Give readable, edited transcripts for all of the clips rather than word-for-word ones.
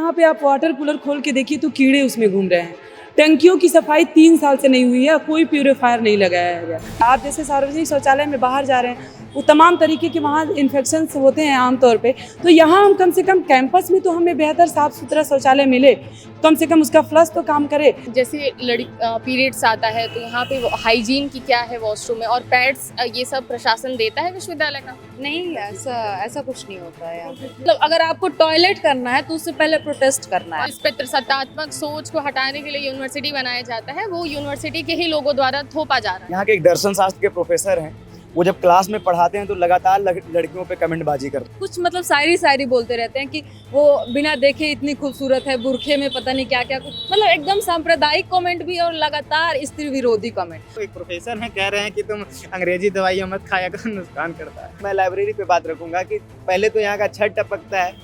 यहाँ पे आप वाटर कूलर खोल के देखिए तो कीड़े उसमें घूम रहे हैं। टंकियों की सफाई 3 साल से नहीं हुई है, कोई प्यूरीफायर नहीं लगाया गया। आप जैसे सार्वजनिक शौचालय में बाहर जा रहे हैं, वो तमाम तरीके के वहाँ इन्फेक्शंस होते हैं आमतौर पे। तो यहाँ हम कम से कम कैंपस में तो हमें बेहतर साफ़ सुथरा शौचालय मिले, कम से कम उसका फ्लश तो काम करे। जैसे पीरियड्स आता है तो यहाँ पे हाइजीन की क्या है वॉशरूम में, और पैड्स ये सब प्रशासन देता है विश्वविद्यालय का? नहीं, ऐसा कुछ नहीं होता है यहाँ पे। मतलब अगर आपको टॉयलेट करना है तो उससे पहले प्रोटेस्ट करना है। इस पे सत्तात्मक सोच को हटाने के लिए यूनिवर्सिटी बनाया जाता है, वो यूनिवर्सिटी के ही लोगों द्वारा थोपा जा रहा है। यहाँ के एक दर्शन शास्त्र के प्रोफेसर हैं, वो जब क्लास में पढ़ाते हैं तो लगातार लड़कियों पे कमेंटबाजी करते हैं। कुछ मतलब शायरी बोलते रहते हैं कि वो बिना देखे इतनी खूबसूरत है, बुरखे में पता नहीं क्या क्या, मतलब एकदम सांप्रदायिक कमेंट भी और लगातार स्त्री विरोधी कमेंट। एक प्रोफेसर हैं, कह रहे हैं कि तुम अंग्रेजी दवाइयाँ मत खाया करो, नुकसान करता है। मैं लाइब्रेरी पे बात रखूंगा कि पहले तो यहाँ का छत टपकता है,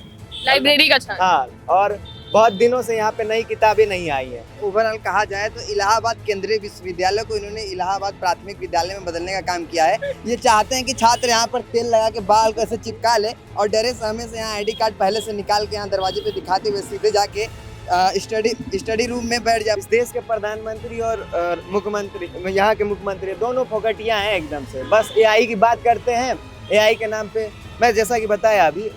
लाइब्रेरी का छत। हाँ, और बहुत दिनों से यहाँ पे नई किताबें नहीं आई हैं। ओवरऑल कहा जाए तो इलाहाबाद केंद्रीय विश्वविद्यालय को इन्होंने इलाहाबाद प्राथमिक विद्यालय में बदलने का काम किया है। ये चाहते हैं कि छात्र यहाँ पर तेल लगा के बाल को ऐसे चिपका ले और डरे समय से यहाँ आईडी कार्ड पहले से निकाल के यहाँ दरवाजे पे दिखाते हुए सीधे जाके स्टडी रूम में बैठ जाए। इस देश के प्रधानमंत्री और मुख्यमंत्री, यहाँ के मुख्यमंत्री दोनों फोकटिया हैं एकदम से। बस एआई की बात करते हैं, एआई के नाम पे। मैं जैसा कि बताया अभी,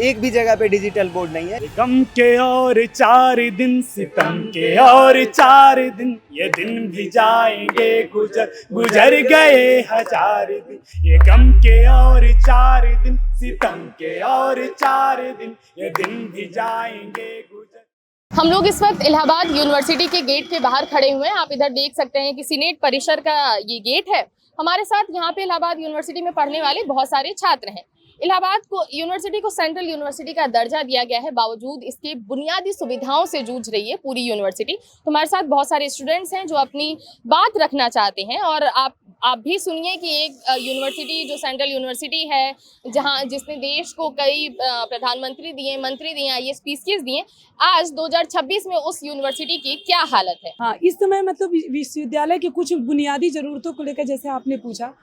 एक भी जगह पे डिजिटल बोर्ड नहीं है। गम के और 4 दिन, सितम के और 4 दिन, ये दिन भी जाएंगे गुजर गए 1000 दिन। ये गम के और 4 दिन, सितम के और 4 दिन, ये दिन भी जाएंगे गुजर। हम लोग इस वक्त इलाहाबाद यूनिवर्सिटी के गेट के बाहर खड़े हुए हैं। आप इधर देख सकते हैं कि सीनेट परिसर का ये गेट है। हमारे साथ यहाँ पे इलाहाबाद यूनिवर्सिटी में पढ़ने वाले बहुत सारे छात्र हैं। इलाहाबाद को यूनिवर्सिटी को सेंट्रल यूनिवर्सिटी का दर्जा दिया गया है, बावजूद इसके बुनियादी सुविधाओं से जूझ रही है पूरी यूनिवर्सिटी। तो हमारे साथ बहुत सारे स्टूडेंट्स हैं जो अपनी बात रखना चाहते हैं, और आप भी सुनिए कि एक यूनिवर्सिटी जो सेंट्रल यूनिवर्सिटी है, जहां जिसने देश को कई प्रधानमंत्री दिए, मंत्री दिए, IAS PCS दिए, आज 2026 में उस यूनिवर्सिटी की क्या हालत है? हाँ, इस समय मतलब विश्वविद्यालय के कुछ बुनियादी ज़रूरतों को लेकर, जैसे आपने पूछा,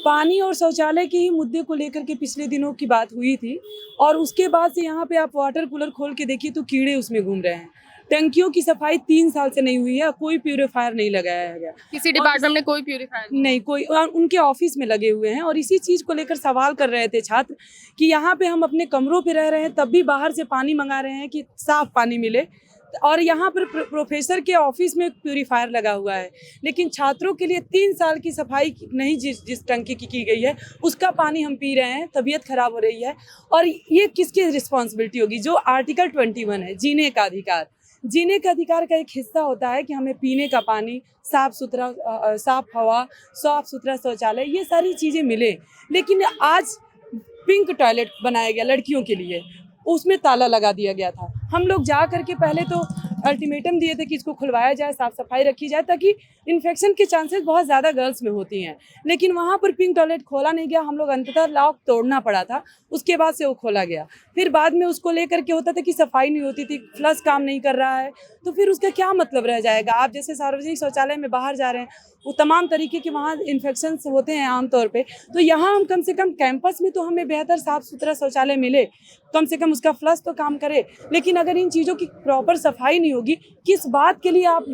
पानी और शौचालय के ही मुद्दे को लेकर के पिछले दिनों की बात हुई थी, और उसके बाद से यहाँ पे आप वाटर कूलर खोल के देखिए तो कीड़े उसमें घूम रहे हैं। टंकियों की सफाई 3 साल से नहीं हुई है, कोई प्यूरीफायर नहीं लगाया गया। किसी डिपार्टमेंट में कोई प्यूरीफायर नहीं, कोई, उनके ऑफिस में लगे हुए हैं। और इसी चीज़ को लेकर सवाल कर रहे थे छात्र कि यहाँ पे हम अपने कमरों पे रह रहे हैं, तब भी बाहर से पानी मंगा रहे हैं कि साफ पानी मिले, और यहाँ पर प्रोफेसर के ऑफिस में प्यूरीफायर लगा हुआ है, लेकिन छात्रों के लिए 3 साल की सफाई नहीं जिस टंकी की गई है उसका पानी हम पी रहे हैं, तबीयत खराब हो रही है। और ये किसकी रिस्पॉन्सिबिलिटी होगी? जो आर्टिकल 21 है, जीने का अधिकार, जीने का अधिकार का एक हिस्सा होता है कि हमें पीने का पानी, साफ सुथरा, साफ हवा, साफ सुथरा शौचालय, ये सारी चीज़ें मिले। लेकिन आज पिंक टॉयलेट बनाया गया लड़कियों के लिए, उसमें ताला लगा दिया गया था। हम लोग जा करके पहले तो अल्टीमेटम दिए थे कि इसको खुलवाया जाए, साफ सफाई रखी जाए, ताकि इन्फेक्शन के चांसेस बहुत ज़्यादा गर्ल्स में होती हैं। लेकिन वहाँ पर पिंक टॉयलेट खोला नहीं गया। हम लोग अंततः लॉक तोड़ना पड़ा था, उसके बाद से वो खोला गया। फिर बाद में उसको लेकर के होता था कि सफाई नहीं होती थी, फ्लश काम नहीं कर रहा है, तो फिर उसका क्या मतलब रह जाएगा? आप जैसे सार्वजनिक शौचालय में बाहर जा रहे हैं, वो तमाम तरीके के वहाँ इन्फेक्शंस होते हैं आमतौर पे। तो यहाँ हम कम से कम कैंपस में तो हमें बेहतर साफ़ सुथरा शौचालय मिले, कम से कम उसका फ्लश तो काम करे। लेकिन अगर इन चीज़ों की प्रॉपर सफाई नहीं होगी, किस बात के लिए आप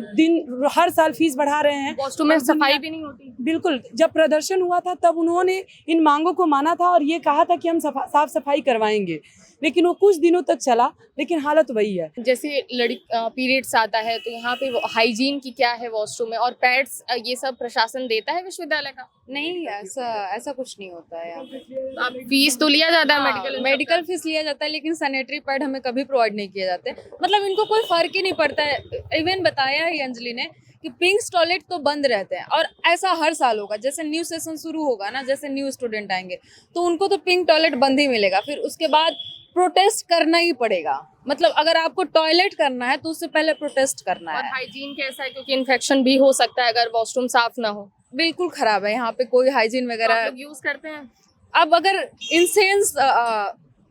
हर साल फीस बढ़ा रहे हैं? वॉशरूम में सफाई भी नहीं होती। बिल्कुल, जब प्रदर्शन हुआ था तब उन्होंने इन मांगों को माना था और ये कहा था कि हम साफ सफाई करवाएंगे, लेकिन वो कुछ दिनों तक चला, लेकिन हालत वही है। जैसे पीरियड्स आता है तो यहाँ पे हाइजीन की क्या है वॉशरूम में, और पैड्स ये सब प्रशासन देता है विश्वविद्यालय का? नहीं, ऐसा कुछ नहीं होता है यहाँ पे। फीस तो लिया जाता है, मेडिकल फीस लिया जाता है, लेकिन सैनिटरी पैड हमें कभी प्रोवाइड नहीं किए जाते। मतलब इनको कोई फर्क ही नहीं पड़ता है। इवन बताया ही अंजलि ने कि पिंक टॉयलेट तो बंद रहते हैं, और ऐसा हर साल होगा। जैसे न्यू सेशन शुरू होगा ना, जैसे न्यू स्टूडेंट आएंगे तो उनको तो पिंक टॉयलेट बंद ही मिलेगा, फिर उसके बाद प्रोटेस्ट करना ही पड़ेगा। मतलब अगर आपको टॉयलेट करना है तो उससे पहले प्रोटेस्ट करना है। और हाइजीन कैसा है, क्योंकि इन्फेक्शन भी हो सकता है अगर वॉशरूम साफ ना हो? बिल्कुल खराब है, यहाँ पे कोई हाइजीन वगैरह यूज करते हैं। अब अगर इंसेंस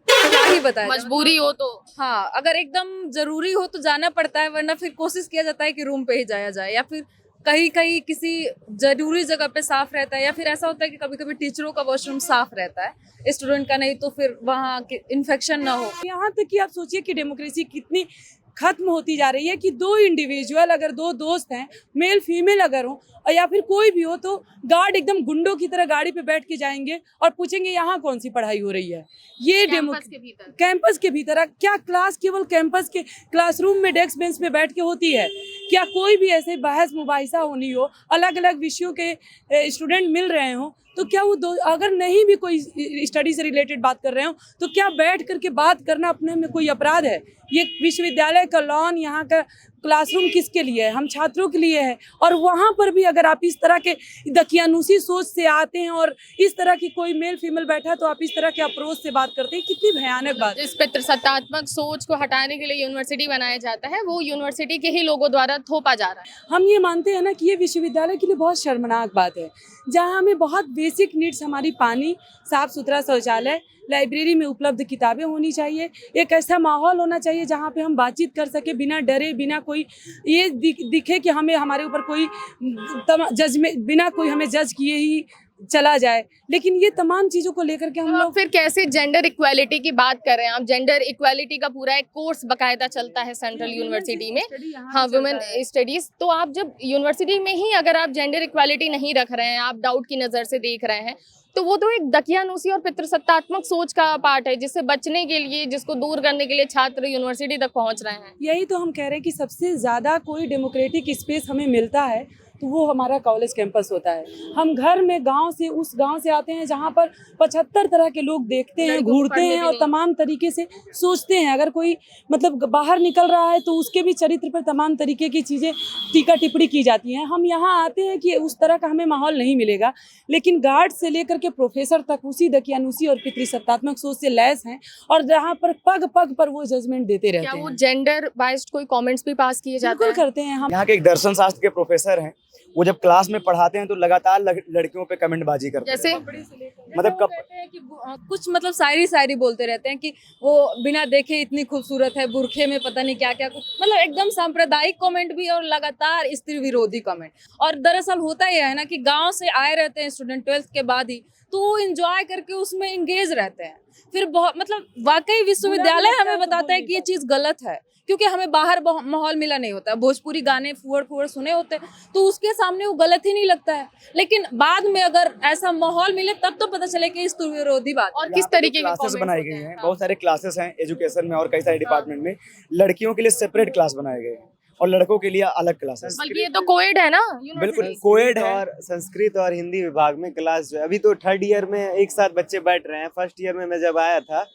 क्या ही बताया, मजबूरी हो तो हाँ, अगर एकदम जरूरी हो तो जाना पड़ता है, वरना फिर कोशिश किया जाता है कि रूम पे ही जाया जाए, या फिर कहीं कहीं किसी जरूरी जगह पे साफ रहता है, या फिर ऐसा होता है कि कभी कभी टीचरों का वॉशरूम साफ रहता है, स्टूडेंट का नहीं, तो फिर वहाँ इन्फेक्शन ना हो। यहाँ तक कि आप सोचिए कि डेमोक्रेसी कितनी खत्म होती जा रही है कि दो इंडिविजुअल अगर दो दोस्त हैं, मेल फीमेल अगर हो और या फिर कोई भी हो, तो गार्ड एकदम गुंडों की तरह गाड़ी पे बैठ के जाएंगे और पूछेंगे यहाँ कौन सी पढ़ाई हो रही है। ये कैंपस के भीतर क्या क्लास केवल कैंपस के क्लासरूम में डेस्क बेंच पे बैठ के होती है? क्या कोई भी ऐसे बहस मुबाहिसा होनी हो, अलग अलग विषयों के स्टूडेंट मिल रहे हो, तो क्या वो दो अगर नहीं भी कोई स्टडी से रिलेटेड बात कर रहे हो, तो क्या बैठ करके बात करना अपने में कोई अपराध है? ये विश्वविद्यालय का लॉन, यहाँ का क्लासरूम किसके लिए है? हम छात्रों के लिए है। और वहाँ पर भी अगर आप इस तरह के दकियानूसी सोच से आते हैं और इस तरह की कोई मेल फीमेल बैठा तो आप इस तरह के अप्रोच से बात करते हैं, कितनी भयानक बात है। जिस पितृसत्तात्मक सोच को हटाने के लिए यूनिवर्सिटी बनाया जाता है, वो यूनिवर्सिटी के ही लोगों द्वारा थोपा जा रहा है। हम ये मानते हैं ना कि ये विश्वविद्यालय के लिए बहुत शर्मनाक बात है, जहाँ हमें बहुत बेसिक नीड्स, हमारी पानी, साफ सुथरा शौचालय, लाइब्रेरी में उपलब्ध किताबें होनी चाहिए, एक ऐसा माहौल होना चाहिए जहाँ पे हम बातचीत कर सके बिना डरे, बिना कोई ये दिखे कि हमें हमारे ऊपर कोई जजमेंट, बिना कोई हमें जज किए ही चला जाए। लेकिन ये तमाम चीज़ों को लेकर के हम लोग फिर कैसे जेंडर इक्वालिटी की बात कर रहे हैं आप? जेंडर इक्वालिटी का पूरा एक कोर्स बकायदा चलता है सेंट्रल यूनिवर्सिटी में, हाँ, वुमेन स्टडीज। तो आप जब यूनिवर्सिटी में ही अगर आप जेंडर इक्वालिटी नहीं रख रहे हैं, आप डाउट की नज़र से देख रहे हैं, तो वो तो एक दकियानूसी और पितृसत्तात्मक सोच का पार्ट है, जिससे बचने के लिए, जिसको दूर करने के लिए छात्र यूनिवर्सिटी तक पहुंच रहे हैं। यही तो हम कह रहे हैं कि सबसे ज़्यादा कोई डेमोक्रेटिक स्पेस हमें मिलता है तो वो हमारा कॉलेज कैंपस होता है। हम घर में गांव से, उस गांव से आते हैं जहां पर 75 तरह के लोग देखते हैं, घूरते हैं और तमाम तरीके से सोचते हैं। अगर कोई मतलब बाहर निकल रहा है तो उसके भी चरित्र पर तमाम तरीके की चीज़ें टीका टिप्पणी की जाती हैं। हम यहाँ आते हैं कि उस तरह का हमें माहौल नहीं मिलेगा, लेकिन गार्ड से लेकर के प्रोफेसर तक उसी दकियानूसी और पितृसत्तात्मक सोच से लैस हैं और जहाँ पर पग पग पर वो जजमेंट देते रहते हैं। क्या वो जेंडर बाइस्ड कोई कमेंट्स भी पास किए जाते हैं? बिल्कुल करते हैं हम। यहाँ के एक दर्शन शास्त्र के प्रोफेसर हैं, वो जब क्लास में पढ़ाते हैं तो लगातार लड़कियों पे कमेंटबाजी करते हैं। जैसे मतलब कब कहते हैं कि कुछ मतलब शायरी बोलते रहते हैं कि वो बिना देखे इतनी खूबसूरत है, बुरखे में पता नहीं क्या क्या, मतलब एकदम सांप्रदायिक कमेंट भी और लगातार स्त्री विरोधी कमेंट। और दरअसल होता यह है ना कि गांव से आए रहते हैं स्टूडेंट 12th के बाद ही, तो वो इंजॉय करके उसमें इंगेज रहते हैं। फिर बहुत मतलब वाकई विश्वविद्यालय हमें बताता है कि ये चीज़ गलत है, क्योंकि हमें बाहर माहौल मिला नहीं होता है। भोजपुरी गाने फुहड़ सुने होते हैं तो उसके सामने वो गलत ही नहीं लगता है, लेकिन बाद में अगर ऐसा माहौल मिले तब तो पता चले कि स्त्री विरोधी बात। और किस तरीके के क्लासेस comments बनाई होते गई हैं? हैं, बहुत सारे क्लासेस हैं एजुकेशन में और कई सारे डिपार्टमेंट में। लड़कियों के लिए सेपरेट क्लास बनाए गए हैं और लड़कों के लिए अलग क्लासेस। बल्कि ये तो कोएड है ना, बिल्कुल कोएड है। और संस्कृत और हिंदी विभाग में क्लास जो है, अभी तो 3rd ईयर में एक साथ बच्चे बैठ रहे हैं। 1st ईयर में मैं जब आया था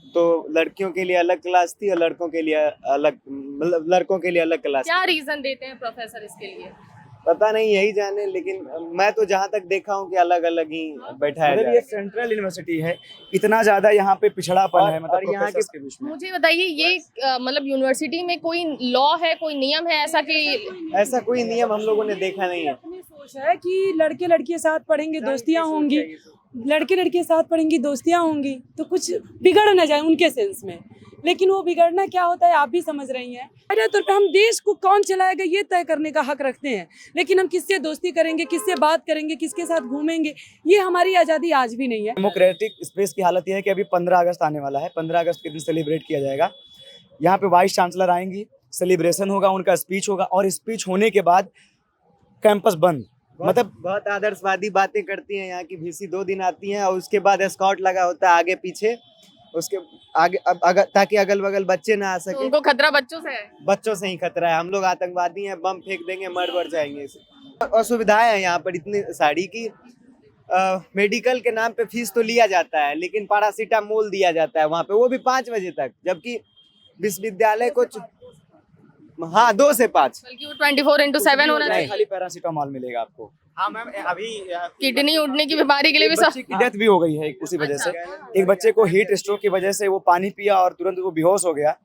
तो लड़कियों के लिए अलग क्लास थी और लड़कों के लिए अलग, मतलब लड़कों के लिए अलग क्लास। क्या रीजन देते हैं प्रोफेसर इसके लिए? पता नहीं, यही जाने, लेकिन मैं तो जहाँ तक देखा हूँ कि अलग अलग ही बैठाया मतलब जा ये रहा है। सेंट्रल यूनिवर्सिटी है, इतना ज्यादा यहाँ पे पिछड़ापन है, मतलब और यहाँ प्रोफेसर्स के बीच में। मुझे बताइए, ये मतलब यूनिवर्सिटी में कोई लॉ है, कोई नियम है ऐसा कि? ऐसा कोई नियम हम लोगों ने देखा नहीं है। अपनी सोच है कि लड़के लड़के साथ पढ़ेंगे दोस्तियां होंगी, लड़के लड़के साथ पढ़ेंगी दोस्तियां होंगी, तो कुछ बिगड़ ना जाए उनके सेंस में। लेकिन वो बिगड़ना क्या होता है आप भी समझ रही हैं। पहले तौर पे हम देश को कौन चलाएगा ये तय करने का हक रखते हैं, लेकिन हम किससे दोस्ती करेंगे, किससे बात करेंगे, किसके साथ घूमेंगे, ये हमारी आज़ादी आज भी नहीं है। डेमोक्रेटिक स्पेस की हालत यह है कि अभी 15 अगस्त आने वाला है। 15 अगस्त के दिन सेलिब्रेट किया जाएगा। यहाँ पे वाइस चांसलर आएंगी, सेलिब्रेशन होगा, उनका स्पीच होगा और स्पीच होने के बाद कैंपस बंद। मतलब बहुत आदर्शवादी बातें करती हैं यहाँ की VC 2 दिन आती हैं और उसके बाद एस्कॉर्ट लगा होता है आगे पीछे, उसके आगे ताकि अगल बगल बच्चे ना आ तो सके। उनको खतरा बच्चों से है? बच्चों से ही खतरा है। हम लोग आतंकवादी हैं, बम फेंक देंगे, मर बढ़ जाएंगे। असुविधाएं हैं यहाँ पर इतनी सारी की मेडिकल के नाम पे फीस तो लिया जाता है, लेकिन पैरासीटामोल दिया जाता है वहाँ पे, वो भी 5 बजे तक, जबकि विश्वविद्यालय को 2 से 5, बल्कि वो 24/7 होना चाहिए। खाली पैरासीटामोल मिलेगा आपको। हाँ मैम, अभी किडनी उठने की बीमारी के लिए भी बच्चे की डेथ भी हो गई है उसी वजह से। एक बच्चे को हीट स्ट्रोक की वजह से वो पानी पिया और तुरंत वो बेहोश हो गया।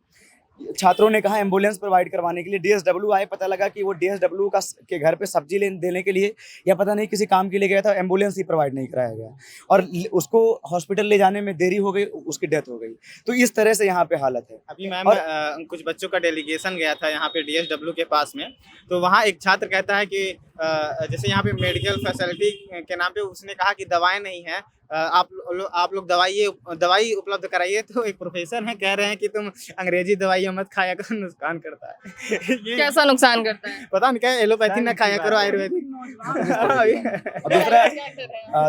छात्रों ने कहा एम्बुलेंस प्रोवाइड करवाने के लिए। डीएसडब्ल्यू आए, पता लगा कि वो डीएसडब्ल्यू के घर पे सब्जी देने के लिए या पता नहीं किसी काम के लिए गया था, एम्बुलेंस ही प्रोवाइड नहीं कराया गया और उसको हॉस्पिटल ले जाने में देरी हो गई, उसकी डेथ हो गई। तो इस तरह से यहाँ पे हालत है। अभी मैम कुछ बच्चों का डेलीगेशन गया था यहाँ पे डीएसडब्ल्यू के पास में, तो वहाँ एक छात्र कहता है कि जैसे यहाँ पे मेडिकल फैसिलिटी के नाम पे उसने कहा कि दवाएं नहीं है, आप लोग दवाई उपलब्ध कराइए। तो एक प्रोफेसर हैं कह रहे हैं कि तुम अंग्रेजी दवाइयाँ मत खाया करो, नुकसान करता है। ये कैसा नुकसान करता है? पता नहीं क्या, एलोपैथी ना खाया करो, आयुर्वेदिक।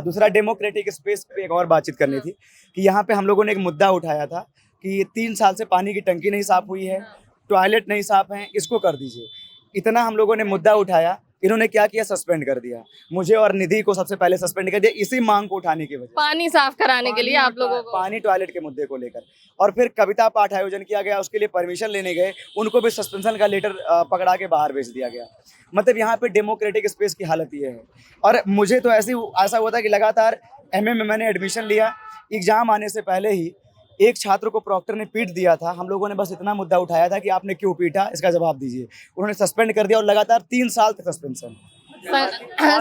दूसरा डेमोक्रेटिक स्पेस पे एक और बातचीत करनी थी कि यहाँ पे हम लोगों ने एक मुद्दा उठाया था कि 3 साल से पानी की टंकी नहीं साफ हुई है, टॉयलेट नहीं साफ है, इसको कर दीजिए। इतना हम लोगों ने मुद्दा उठाया, इन्होंने क्या किया, सस्पेंड कर दिया। मुझे और निधि को सबसे पहले सस्पेंड कर दिया इसी मांग को उठाने की वजह से। पानी साफ कराने के लिए आप लोगों को, पानी टॉयलेट के मुद्दे को लेकर। और फिर कविता पाठ आयोजन किया गया, उसके लिए परमिशन लेने गए, उनको भी सस्पेंशन का लेटर पकड़ा के बाहर भेज दिया गया। मतलब यहाँ पे डेमोक्रेटिक स्पेस की हालत ये है। और मुझे तो ऐसा हुआ था कि लगातार एमए में मैंने एडमिशन लिया, एग्जाम आने से पहले ही एक छात्र को प्रॉक्टर ने पीट दिया था। हम लोगों ने बस इतना मुद्दा उठाया था कि आपने क्यों पीटा, इसका जवाब दीजिए। उन्होंने सस्पेंड कर दिया और लगातार 3 साल तक सस्पेंशन।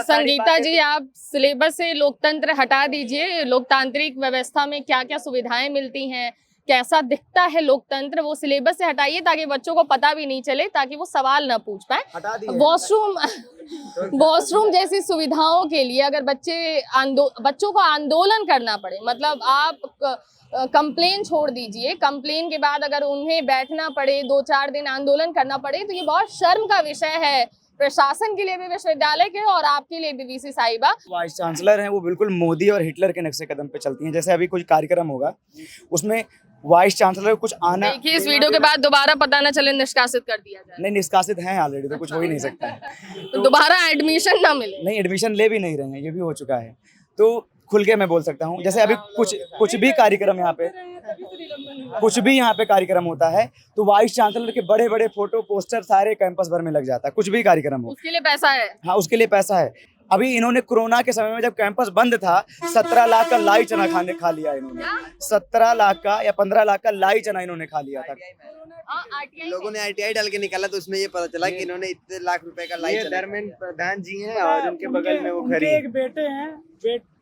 संगीता जी, आप सिलेबस से लोकतंत्र हटा दीजिए। लोकतांत्रिक व्यवस्था में क्या क्या सुविधाएं मिलती हैं, कैसा दिखता है लोकतंत्र, वो सिलेबस से हटाइए ताकि बच्चों को पता भी नहीं चले, ताकि वो सवाल ना पूछ पाए। वॉशरूम जैसी सुविधाओं के लिए अगर बच्चों को आंदोलन करना पड़े, मतलब आप कंप्लेन छोड़ दीजिए, कंप्लेन के बाद अगर उन्हें बैठना पड़े, 2-4 दिन आंदोलन करना पड़े, तो ये बहुत शर्म का विषय है प्रशासन के लिए भी, विश्वविद्यालय के और आपके लिए भी। वीसी साहिबा वाइस चांसलर हैं, वो बिल्कुल मोदी और हिटलर के नक्शे कदम पे चलती हैं। जैसे अभी कुछ कार्यक्रम होगा, उसमें वाइस चांसलर कुछ आना, देखिए इस वीडियो के बाद दोबारा पता ना चले निष्कासित कर दिया जाए। नहीं, निष्कासित हैं ऑलरेडी, तो कुछ हो ही नहीं सकता है। तो दोबारा एडमिशन ना मिले। नहीं, एडमिशन ले भी नहीं रहे हैं, ये भी हो चुका है। तो खुल के मैं बोल सकता हूँ, जैसे अभी कुछ भी कार्यक्रम यहाँ पे कार्यक्रम होता है तो वाइस चांसलर के बड़े बड़े फोटो पोस्टर सारे कैंपस भर में लग जाता है। कुछ भी कार्यक्रम हो, उसके लिए पैसा है। हाँ, उसके लिए पैसा है। अभी इन्होंने कोरोना के समय में जब कैंपस बंद था, 17 लाख का लाई चना खा लिया इन्होंने। 17 लाख का या 15 लाख का लाई चना इन्होंने खा लिया था। लोगों ने आईटीआई डाल के निकाला तो उसमें ये पता चला कि इन्होंने इतने लाख रुपए का लाई चला। धर्मेंद्र प्रधान जी हैं और उनके बगल में वो खड़ी एक बेटे हैं,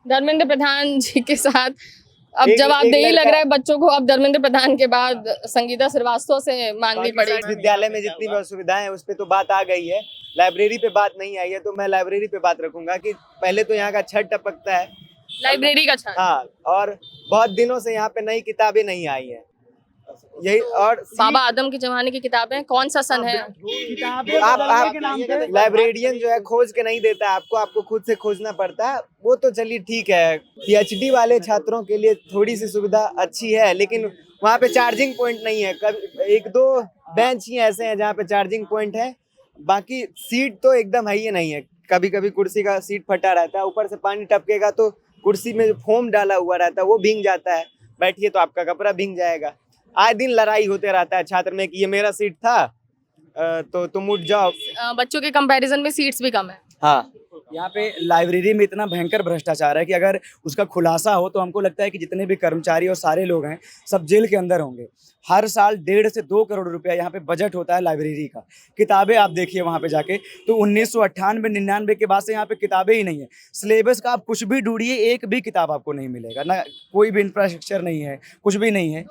धर्मेंद्र प्रधान जी के साथ अब जवाबदेही लग रहा है बच्चों को। अब धर्मेंद्र प्रधान के बाद संगीता श्रीवास्तव से मांगनी पड़ेगी। विद्यालय में जितनी भी सुविधाएं हैं उस पे तो बात आ गई है, लाइब्रेरी पे बात नहीं आई है, तो मैं लाइब्रेरी पे बात रखूंगा कि पहले तो यहाँ का छत टपकता है, लाइब्रेरी का छत। हाँ, और बहुत दिनों से यहाँ पे नई किताबें नहीं आई है, यही। और बाबा आदम के जमाने की किताबें, कौन सा सन है? आप लाइब्रेरियन जो है खोज के नहीं देता है आपको खुद से खोजना पड़ता है। वो तो चलिए ठीक है, पीएचडी वाले छात्रों के लिए थोड़ी सी सुविधा अच्छी है, लेकिन वहाँ पे चार्जिंग पॉइंट नहीं है। 1-2 बेंच ही ऐसे हैं जहाँ पे चार्जिंग पॉइंट है, बाकी सीट तो एकदम है ही नहीं है। कभी कभी कुर्सी का सीट फटा रहता है, ऊपर से पानी टपकेगा तो कुर्सी में जो फोम डाला हुआ रहता है वो भीग जाता है, बैठिए तो आपका कपड़ा भीग जाएगा। आए दिन लड़ाई होते रहता है छात्र में कि ये मेरा सीट था तो तुम उठ जाओ। बच्चों के कंपैरिजन में सीट्स भी कम है। हाँ, यहाँ पे लाइब्रेरी में इतना भयंकर भ्रष्टाचार है कि अगर उसका खुलासा हो तो हमको लगता है कि जितने भी कर्मचारी और सारे लोग हैं सब जेल के अंदर होंगे। हर साल 1.5 से 2 करोड़ रुपया यहाँ पे बजट होता है लाइब्रेरी का। किताबें आप देखिए वहाँ पे जाके तो 1998-99 के बाद से यहाँ पे किताबें ही नहीं है। सिलेबस का आप कुछ भी ढूंढिए, एक भी किताब आपको नहीं मिलेगा, ना कोई भी इंफ्रास्ट्रक्चर नहीं है, कुछ भी नहीं है।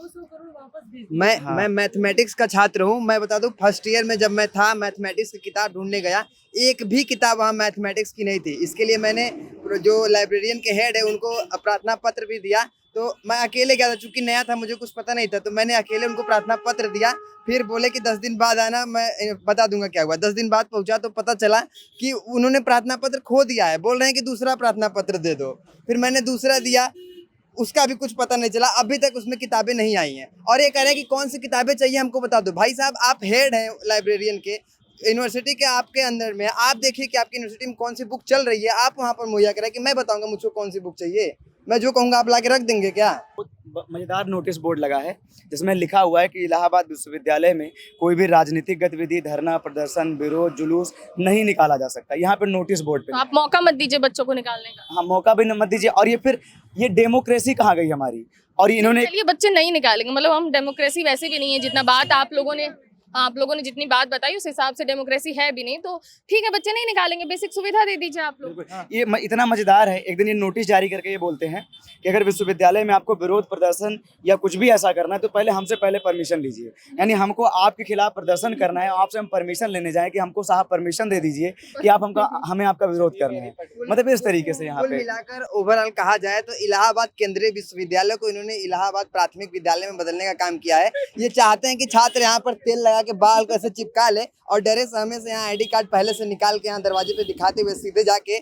मैं मैथमेटिक्स का छात्र हूँ। मैं बता दूं, फर्स्ट ईयर में जब मैं था मैथमेटिक्स की किताब ढूंढने गया, एक भी किताब वहाँ मैथमेटिक्स की नहीं थी। इसके लिए मैंने जो लाइब्रेरियन के हेड है उनको प्रार्थना पत्र भी दिया। तो मैं अकेले गया था, चूंकि नया था, मुझे कुछ पता नहीं था, तो मैंने अकेले उनको प्रार्थना पत्र दिया। फिर बोले कि 10 दिन बाद आना, मैं बता दूंगा क्या हुआ। 10 दिन बाद पहुंचा तो पता चला कि उन्होंने प्रार्थना पत्र खो दिया है, बोल रहे हैं कि दूसरा प्रार्थना पत्र दे दो। फिर मैंने दूसरा दिया, उसका भी कुछ पता नहीं चला, अभी तक उसमें किताबें नहीं आई हैं। और ये कह रहे हैं कि कौन सी किताबें चाहिए हमको बता दो। भाई साहब, आप हेड हैं लाइब्रेरियन के, यूनिवर्सिटी के आपके अंदर में, आप देखिए कि आपकी यूनिवर्सिटी में कौन सी बुक चल रही है, आप वहाँ पर मुहैया कराएं कि मैं बताऊंगा मुझको कौन सी बुक चाहिए। मैं जो कहूँगा आप ला के रख देंगे क्या? मजेदार नोटिस बोर्ड लगा है जिसमें लिखा हुआ है कि इलाहाबाद विश्वविद्यालय में कोई भी राजनीतिक गतिविधि, धरना, प्रदर्शन, विरोध, जुलूस नहीं निकाला जा सकता। यहाँ पे नोटिस बोर्ड पे तो आप मौका मत दीजिए बच्चों को निकालने का। हाँ, मौका भी मत दीजिए। और ये फिर ये डेमोक्रेसी कहाँ गई हमारी? और इन्होंने चलिए बच्चे नहीं निकालेंगे, मतलब हम डेमोक्रेसी वैसे भी नहीं है, जितना बात आप लोगों ने जितनी बात बताई उस हिसाब से डेमोक्रेसी है भी नहीं, तो ठीक है बच्चे नहीं निकालेंगे, बेसिक सुविधा दे दीजिए आप लोग। ये इतना मजेदार है, एक दिन ये नोटिस जारी करके ये बोलते हैं कि अगर विश्वविद्यालय में आपको विरोध प्रदर्शन या कुछ भी ऐसा करना है तो पहले हमसे पहले परमिशन लीजिए। यानी हमको आपके खिलाफ प्रदर्शन करना है, आपसे हम परमिशन लेने जाएं कि हमको साहब परमिशन दे दीजिए कि आप हमें आपका विरोध करना है। मतलब इस तरीके से यहाँ कुल पे मिलाकर ओवरऑल कहा जाए तो इलाहाबाद केंद्रीय विश्वविद्यालय को इन्होंने इलाहाबाद प्राथमिक विद्यालय में बदलने का काम किया है। ये चाहते हैं कि छात्र यहाँ पर तेल लगा के बाल को ऐसे चिपका ले और डरे समय से यहाँ आईडी कार्ड पहले से निकाल के यहाँ दरवाजे पे दिखाते हुए सीधे जाके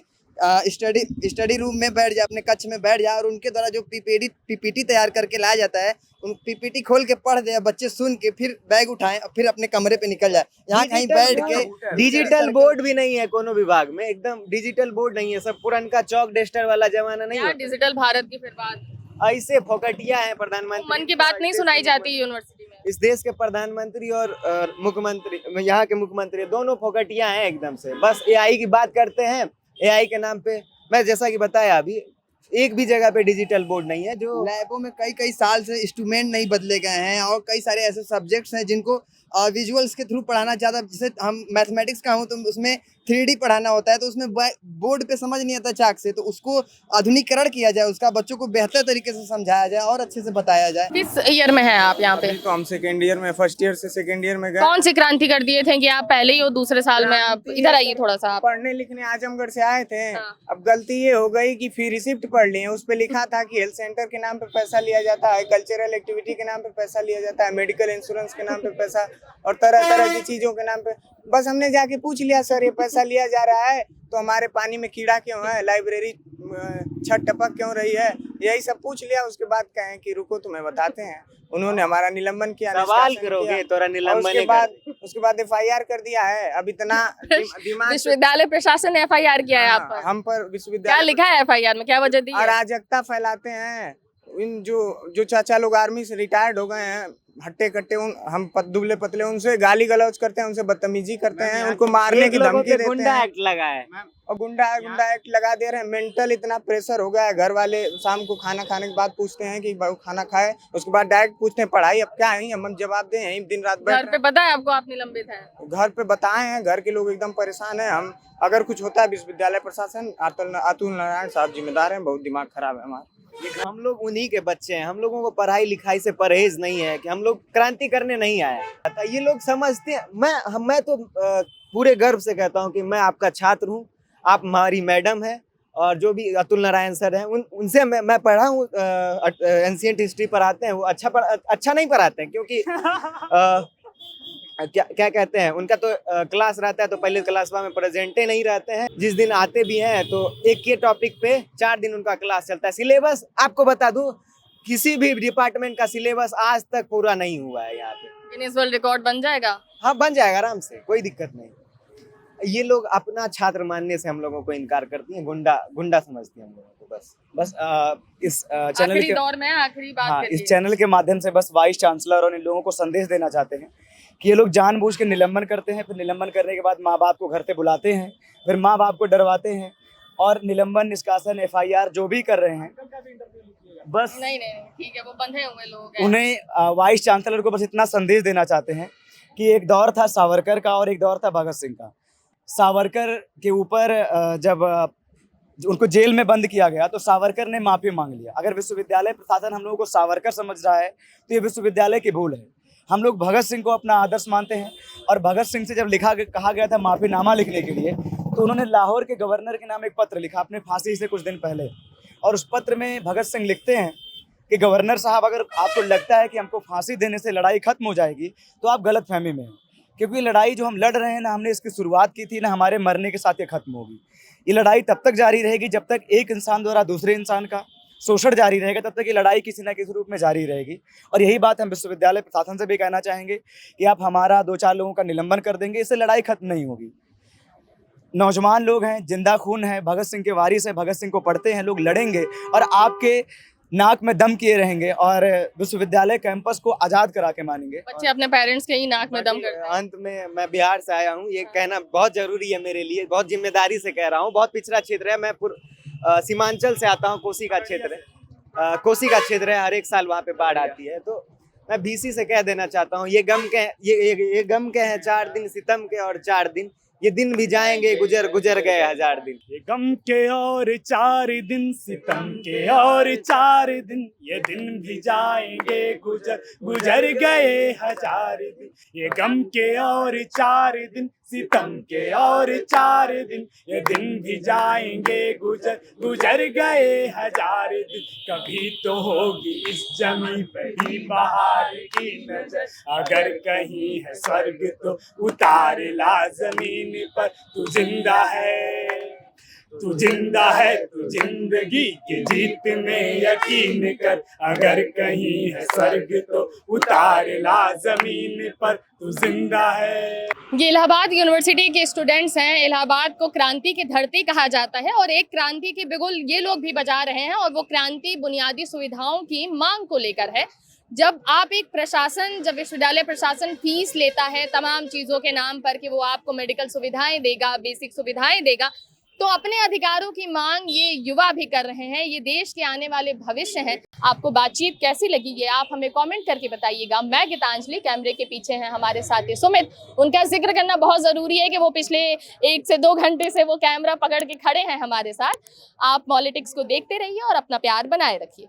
स्टडी रूम में बैठ जाए, अपने कक्ष में बैठ जाए और उनके द्वारा जो पीपीटी तैयार करके लाया जाता है उन पीपीटी खोल के पढ़ दे, बच्चे सुन के फिर बैग उठाएं और फिर अपने कमरे पे निकल जाए। यहाँ कहीं बैठ के डिजिटल बोर्ड भी नहीं है कोनो विभाग में, एकदम डिजिटल बोर्ड नहीं है, सब पुरानका चौक डेस्टर वाला जमाना नहीं है। डिजिटल भारत की फिर बात, ऐसे फोकटिया है प्रधानमंत्री, मन की बात नहीं सुनाई जाती यूनिवर्सिटी में। इस देश के प्रधानमंत्री और मुख्यमंत्री, यहाँ के मुख्यमंत्री दोनों फोकटिया हैं एकदम से। बस एआई की बात करते हैं, एआई के नाम पे मैं जैसा कि बताया अभी एक भी जगह पे डिजिटल बोर्ड नहीं है। जो लैबों में कई साल से इंस्ट्रूमेंट नहीं बदले गए हैं और कई सारे ऐसे सब्जेक्ट्स हैं जिनको विजुअल्स के थ्रू पढ़ाना ज़्यादा, जैसे हम मैथमेटिक्स का हूँ तो उसमें 3D पढ़ाना होता है तो उसमें बोर्ड पे समझ नहीं आता चाक से, तो उसको आधुनिकीकरण किया जाए, उसका बच्चों को बेहतर तरीके से समझाया जाए और अच्छे से बताया जाए। किस ईयर में है आप यहाँ पे? अभी तो हम सेकेंड ईयर में, फर्स्ट ईयर से सेकेंड ईयर में गए। कौन सी क्रांति कर दिए थे कि आप पहले ही और दूसरे साल में? आप इधर आइए थोड़ा सा। आप पढ़ने लिखने आजमगढ़ से आए थे। हाँ। अब गलती ये हो गई कि फी रिसिप्ट पढ़ लिए, उस पे लिखा था कि हेल्थ सेंटर के नाम पे पैसा लिया जाता है, कल्चरल एक्टिविटी के नाम पे पैसा लिया जाता है, मेडिकल इंश्योरेंस के नाम पे पैसा और तरह तरह की चीजों के नाम पे। बस हमने जाके पूछ लिया, सर ये पैसा लिया जा रहा है तो हमारे पानी में कीड़ा क्यों है, लाइब्रेरी छत टपक क्यों रही है, यही सब पूछ लिया। उसके बाद कहें कि रुको तुम्हें बताते हैं। उन्होंने हमारा निलंबन किया, सवाल करोगे तोरा निलंबन, उसके बाद FIR कर दिया है। अब इतना दिमाग विश्वविद्यालय प्रशासन ने FIR किया है आप पर? हम पर क्या विश्वविद्यालय लिखा है FIR में, क्या वजह दी है? अराजकता फैलाते हैं। इन जो चाचा लोग आर्मी से रिटायर्ड हो गए हैं, हट्टे कट्टे, हम दुबले पतले, उनसे गाली गलौज करते हैं, उनसे बदतमीजी करते हैं, उनको मारने की धमकी देते गुंडा हैं एक्ट लगा है और गुंडा एक्ट लगा दे रहे हैं। मेंटल इतना प्रेशर हो गया है। घर वाले शाम को खाना खाने के बाद पूछते हैं कि बहू खाना खाए, उसके बाद डायरेक्ट पूछते हैं पढ़ाई अब क्या है, हम जवाब दें यहीं दिन रात बैठ घर पे पता है आपको आप निलंबित हैं? घर पे बताए हैं, घर के लोग एकदम परेशान है। हम अगर कुछ होता है विश्वविद्यालय प्रशासन, अतुल नारायण साहब जिम्मेदार हैं, बहुत दिमाग खराब है हमारा। हम लोग उन्हीं के बच्चे हैं, हम लोगों को पढ़ाई लिखाई से परहेज नहीं है कि हम लोग क्रांति करने नहीं आए। ये लोग समझते हैं, मैं तो पूरे गर्व से कहता हूँ कि मैं आपका छात्र हूँ, आप हमारी मैडम है और जो भी अतुल नारायण सर हैं उनसे मैं पढ़ा हूँ। एंशिएंट हिस्ट्री पढ़ाते हैं, वो अच्छा नहीं पढ़ाते हैं क्योंकि क्या कहते हैं, उनका तो क्लास रहता है तो पहले क्लास में प्रेजेंटे नहीं रहते हैं। जिस दिन आते भी हैं तो एक के टॉपिक पे 4 दिन उनका क्लास चलता है। सिलेबस आपको बता दूं, किसी भी डिपार्टमेंट का सिलेबस आज तक पूरा नहीं हुआ है यहाँ पे। गिनीज वर्ल्ड रिकॉर्ड बन जाएगा? हाँ बन जाएगा आराम से, कोई दिक्कत नहीं। ये लोग अपना छात्र मानने से हम लोगों को इनकार करती हैं, गुंडा समझती हैं हम लोगों को। बस इस चैनल के दौर में आखिरी बात हाँ, इस चैनल के माध्यम से बस वाइस चांसलर और इन लोगों को संदेश देना चाहते हैं कि ये लोग जानबूझ के निलंबन करते हैं, फिर निलंबन करने के बाद माँ बाप को घर पे बुलाते हैं, फिर माँ बाप को डरवाते हैं और निलंबन, निष्कासन, FIR जो भी कर रहे हैं बस नहीं ठीक है, वो बंधे हुए लोग हैं। उन्हें वाइस चांसलर को बस इतना संदेश देना चाहते हैं कि एक दौर था सावरकर का और एक दौर था भगत सिंह का। सावरकर के ऊपर जब उनको जेल में बंद किया गया तो सावरकर ने माफी मांग लिया। अगर विश्वविद्यालय प्रशासन हम लोगों को सावरकर समझ रहा है तो ये विश्वविद्यालय की भूल है। हम लोग भगत सिंह को अपना आदर्श मानते हैं और भगत सिंह से जब कहा गया था माफीनामा लिखने के लिए तो उन्होंने लाहौर के गवर्नर के नाम एक पत्र लिखा अपने फांसी से कुछ दिन पहले, और उस पत्र में भगत सिंह लिखते हैं कि गवर्नर साहब, अगर आपको लगता है कि हमको फांसी देने से लड़ाई खत्म हो जाएगी तो आप गलत फहमी में हैं, क्योंकि लड़ाई जो हम लड़ रहे हैं ना, हमने इसकी शुरुआत की थी ना, हमारे मरने के साथ ये खत्म होगी। ये लड़ाई तब तक जारी रहेगी जब तक एक इंसान द्वारा दूसरे इंसान का शोषण जारी रहेगा, तब तक ये लड़ाई किसी न किसी रूप में जारी रहेगी। और यही बात हम विश्वविद्यालय प्रशासन से भी कहना चाहेंगे कि आप हमारा 2-4 लोगों का निलंबन कर देंगे, इससे लड़ाई खत्म नहीं होगी। नौजवान लोग हैं, जिंदा खून है, भगत सिंह के वारिस है, भगत सिंह को पढ़ते हैं लोग, लड़ेंगे और आपके नाक में दम किए रहेंगे और विश्वविद्यालय कैंपस को आज़ाद करा के मानेंगे। बच्चे अपने पेरेंट्स के ही नाक में दम करते हैं। अंत में मैं बिहार से आया हूँ, ये कहना बहुत जरूरी है मेरे लिए, बहुत जिम्मेदारी से कह रहा हूँ। बहुत पिछड़ा क्षेत्र है, मैं सीमांचल से आता हूँ, कोसी का क्षेत्र है, कोसी का क्षेत्र है, हर एक साल वहाँ पे बाढ़ आती है। तो मैं बीसी से कह देना चाहता हूँ, ये गम के हैं 4 दिन, सितम के और 4 दिन, ये दिन भी जाएंगे, गुजर गए 1000 दिन। ये गम के और 4 दिन, सितम के और 4 दिन, ये दिन भी जाएंगे, गुजर गए 1000 दिन। ये गम के और 4 दिन, सितम के और 4 दिन, ये दिन भी जाएंगे, गुजर गए 1000 दिन। कभी तो होगी इस जमीन पर ही बहार की नजर, अगर कहीं है स्वर्ग तो उतार ला जमीन पर। तू जिंदा है, तू जिंदा है, तू जिंदगी की जीत में यकीन कर, अगर कहीं है स्वर्ग तो उतार ला जमीन पर। तू जिंदा है। ये इलाहाबाद यूनिवर्सिटी के स्टूडेंट्स हैं। इलाहाबाद को क्रांति की धरती कहा जाता है और एक क्रांति की बिगुल ये लोग भी बजा रहे हैं और वो क्रांति बुनियादी सुविधाओं की मांग को लेकर है। जब जब विश्वविद्यालय प्रशासन फीस लेता है तमाम चीज़ों के नाम पर कि वो आपको मेडिकल सुविधाएं देगा, बेसिक सुविधाएं देगा, तो अपने अधिकारों की मांग ये युवा भी कर रहे हैं। ये देश के आने वाले भविष्य हैं। आपको बातचीत कैसी लगी ये आप हमें कमेंट करके बताइएगा। मैं गीतांजलि, कैमरे के पीछे हैं हमारे साथी सुमित। उनका जिक्र करना बहुत ज़रूरी है कि वो पिछले 1 से 2 घंटे से वो कैमरा पकड़ के खड़े हैं हमारे साथ। आप पॉलिटिक्स को देखते रहिए और अपना प्यार बनाए रखिए।